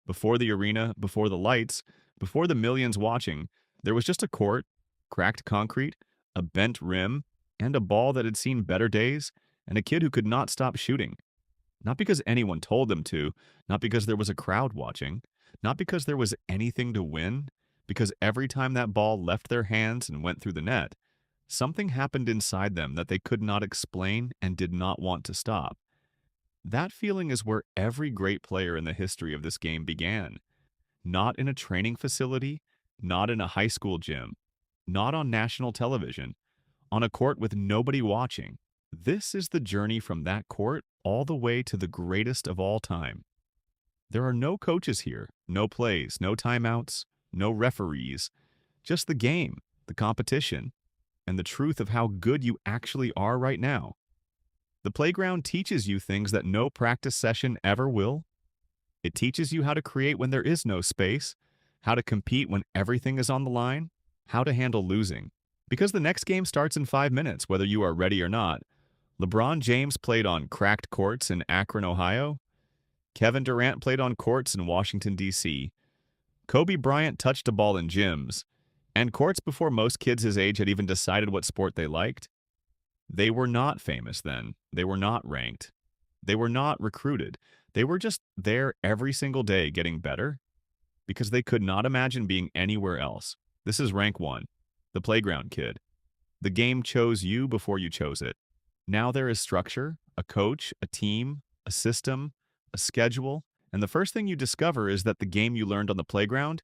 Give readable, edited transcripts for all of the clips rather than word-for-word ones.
Before the arena, before the lights, before the millions watching, there was just a court, cracked concrete, a bent rim, and a ball that had seen better days, and a kid who could not stop shooting. Not because anyone told them to, not because there was a crowd watching, not because there was anything to win, because every time that ball left their hands and went through the net, something happened inside them that they could not explain and did not want to stop. That feeling is where every great player in the history of this game began. Not in a training facility, not in a high school gym, not on national television, on a court with nobody watching. This is the journey from that court all the way to the greatest of all time. There are no coaches here, no plays, no timeouts, no referees, just the game, the competition, and the truth of how good you actually are right now. The playground teaches you things that no practice session ever will. It teaches you how to create when there is no space, how to compete when everything is on the line, how to handle losing. Because the next game starts in 5 minutes, whether you are ready or not. LeBron James played on cracked courts in Akron, Ohio. Kevin Durant played on courts in Washington, D.C. Kobe Bryant touched a ball in gyms, and courts before most kids his age had even decided what sport they liked. They were not famous then. They were not ranked. They were not recruited. They were just there every single day getting better because they could not imagine being anywhere else. This is rank one, the playground kid. The game chose you before you chose it. Now there is structure, a coach, a team, a system, a schedule, and the first thing you discover is that the game you learned on the playground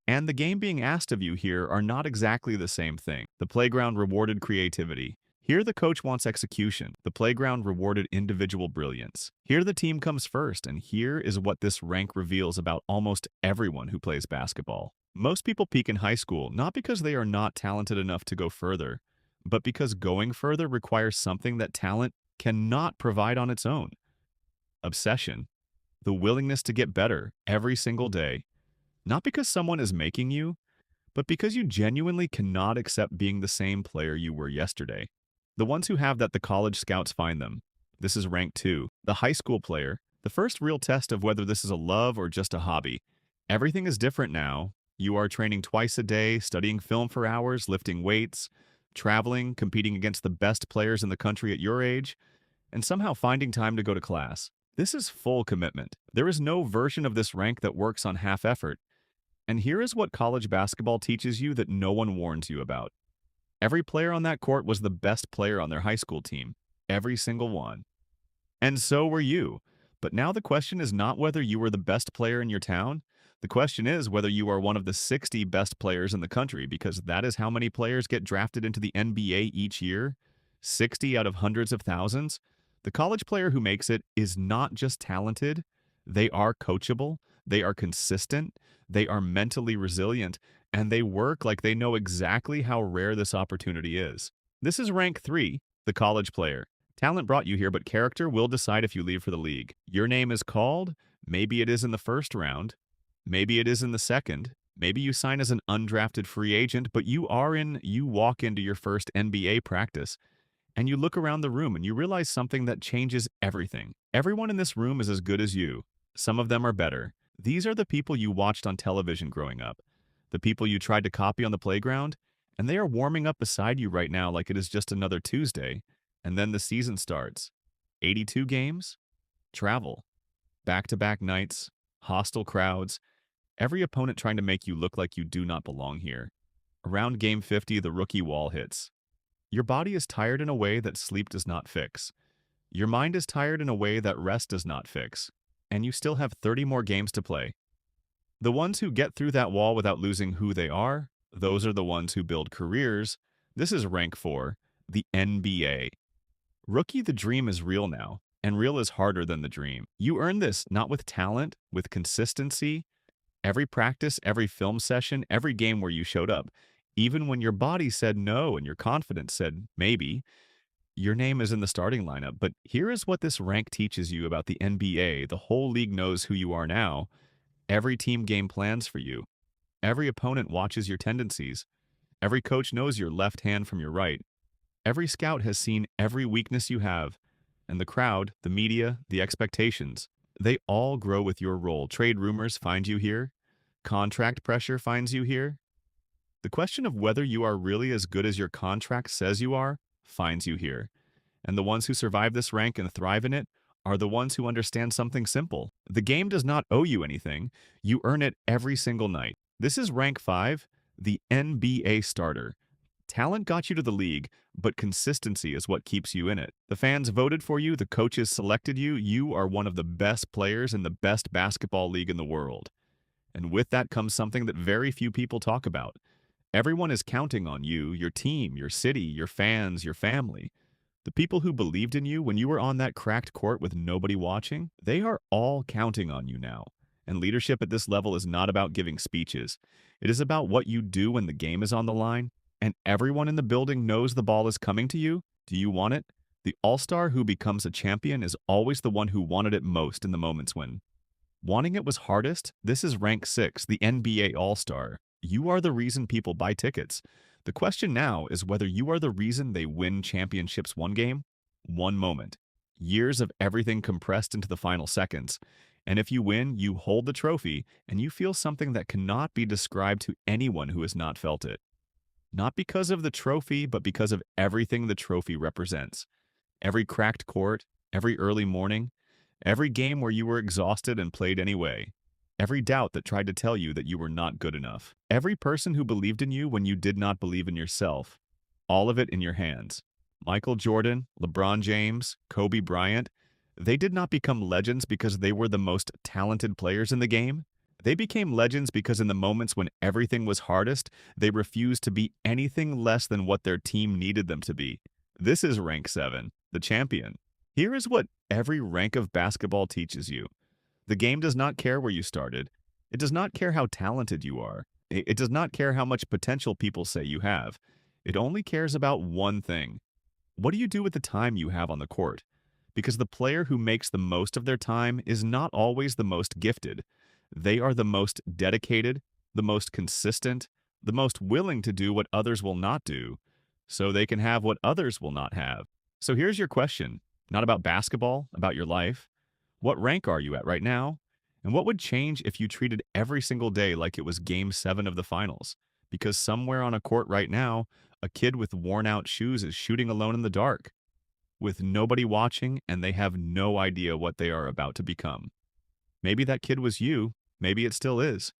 and the game being asked of you here are not exactly the same thing. The playground rewarded creativity. Here the coach wants execution. The playground rewarded individual brilliance. Here the team comes first, and here is what this rank reveals about almost everyone who plays basketball. Most people peak in high school not because they are not talented enough to go further, but because going further requires something that talent cannot provide on its own. Obsession. The willingness to get better every single day. Not because someone is making you, but because you genuinely cannot accept being the same player you were yesterday. The ones who have that, the college scouts find them. This is rank 2. The high school player, the first real test of whether this is a love or just a hobby. Everything is different now. You are training twice a day, studying film for hours, lifting weights, traveling, competing against the best players in the country at your age, and somehow finding time to go to class. This is full commitment. There is no version of this rank that works on half effort. And here is what college basketball teaches you that no one warns you about. Every player on that court was the best player on their high school team. Every single one. And so were you. But now the question is not whether you were the best player in your town. The question is whether you are one of the 60 best players in the country, because that is how many players get drafted into the NBA each year. 60 out of hundreds of thousands. The college player who makes it is not just talented. They are coachable. They are consistent. They are mentally resilient. And they work like they know exactly how rare this opportunity is. This is rank 3, the college player. Talent brought you here, but character will decide if you leave for the league. Your name is called. Maybe it is in the first round. Maybe it is in the second. Maybe you sign as an undrafted free agent, but you walk into your first NBA practice, and you look around the room and you realize something that changes everything. Everyone in this room is as good as you. Some of them are better. These are the people you watched on television growing up. The people you tried to copy on the playground, and they are warming up beside you right now like it is just another Tuesday, and then the season starts. 82 games? Travel. Back-to-back nights, hostile crowds, every opponent trying to make you look like you do not belong here. Around game 50, the rookie wall hits. Your body is tired in a way that sleep does not fix. Your mind is tired in a way that rest does not fix. And you still have 30 more games to play. The ones who get through that wall without losing who they are, those are the ones who build careers. This is rank 4, the NBA. Rookie, the dream is real now, and real is harder than the dream. You earn this not with talent, with consistency. Every practice, every film session, every game where you showed up. Even when your body said no and your confidence said maybe, your name is in the starting lineup. But here is what this rank teaches you about the NBA. The whole league knows who you are now. Every team game plans for you. Every opponent watches your tendencies. Every coach knows your left hand from your right. Every scout has seen every weakness you have. And the crowd, the media, the expectations, They all grow with your role. Trade rumors find you here. Contract pressure finds you here. The question of whether you are really as good as your contract says you are finds you here. And the ones who survive this rank and thrive in it are the ones who understand something simple. The game does not owe you anything. You earn it every single night. This is rank 5, the NBA starter. Talent got you to the league, but consistency is what keeps you in it. The fans voted for you, the coaches selected you, you are one of the best players in the best basketball league in the world. And with that comes something that very few people talk about. Everyone is counting on you, your team, your city, your fans, your family. The people who believed in you when you were on that cracked court with nobody watching, they are all counting on you now. And leadership at this level is not about giving speeches. It is about what you do when the game is on the line, and everyone in the building knows the ball is coming to you. Do you want it? The all-star who becomes a champion is always the one who wanted it most in the moments when wanting it was hardest. This is rank 6, the NBA All-Star. You are the reason people buy tickets. The question now is whether you are the reason they win championships one game, one moment. Years of everything compressed into the final seconds. And if you win, you hold the trophy, and you feel something that cannot be described to anyone who has not felt it. Not because of the trophy, but because of everything the trophy represents. Every cracked court, every early morning, every game where you were exhausted and played anyway. Every doubt that tried to tell you that you were not good enough. Every person who believed in you when you did not believe in yourself. All of it in your hands. Michael Jordan, LeBron James, Kobe Bryant, they did not become legends because they were the most talented players in the game. They became legends because in the moments when everything was hardest, they refused to be anything less than what their team needed them to be. This is rank 7, the champion. Here is what every rank of basketball teaches you. The game does not care where you started. It does not care how talented you are. It does not care how much potential people say you have. It only cares about one thing. What do you do with the time you have on the court? Because the player who makes the most of their time is not always the most gifted. They are the most dedicated, the most consistent, the most willing to do what others will not do, so they can have what others will not have. So here's your question, not about basketball, about your life. What rank are you at right now? And what would change if you treated every single day like it was Game 7 of the finals? Because somewhere on a court right now, a kid with worn-out shoes is shooting alone in the dark, with nobody watching, and they have no idea what they are about to become. Maybe that kid was you. Maybe it still is.